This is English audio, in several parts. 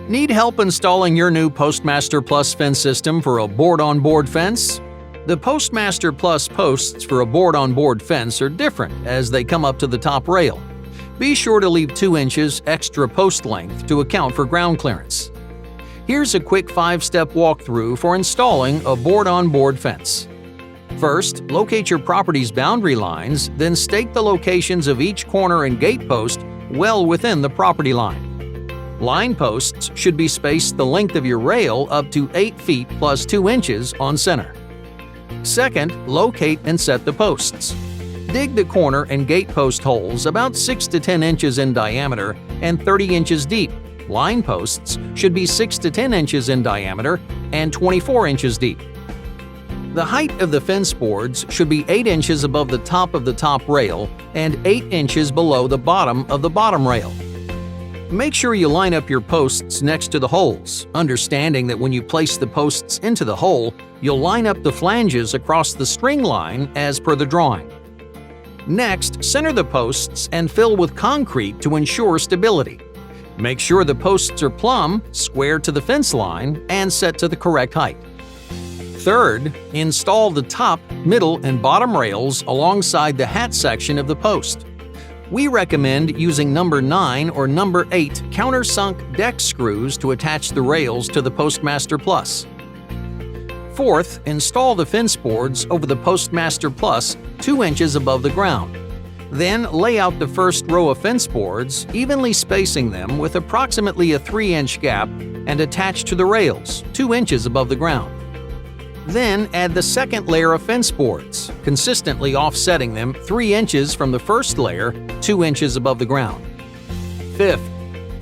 Need help installing your new PostMaster Plus fence system for a board-on-board fence? The PostMaster Plus posts for a board-on-board fence are different as they come up to the top rail. Be sure to leave 2 inches extra post length to account for ground clearance. Here's a quick 5-step walkthrough for installing a board-on-board fence. First, locate your property's boundary lines, then stake the locations of each corner and gate post well within the property line. Line posts should be spaced the length of your rail up to 8 feet plus 2 inches on center. Second, locate and set the posts. Dig the corner and gate post holes about 6 to 10 inches in diameter and 30 inches deep. Line posts should be 6 to 10 inches in diameter and 24 inches deep. The height of the fence boards should be 8 inches above the top rail and 8 inches below the bottom of the bottom rail. Make sure you line up your posts next to the holes, understanding that when you place the posts into the hole, you'll line up the flanges across the string line as per the drawing. Next, center the posts and fill with concrete to ensure stability. Make sure the posts are plumb, square to the fence line, and set to the correct height. Third, install the top, middle, and bottom rails alongside the hat section of the post. We recommend using number 9 or number 8 countersunk deck screws to attach the rails to the PostMaster Plus. Fourth, install the fence boards over the PostMaster Plus 2 inches above the ground. Then lay out the first row of fence boards, evenly spacing them with approximately a 3-inch gap, and attach to the rails 2 inches above the ground. Then add the second layer of fence boards, consistently offsetting them 3 inches from the first layer, 2 inches above the ground. Fifth,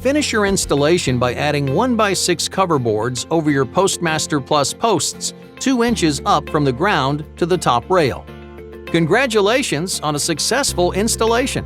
finish your installation by adding 1x6 cover boards over your PostMaster Plus posts 2 inches up from the ground to the top rail. Congratulations on a successful installation!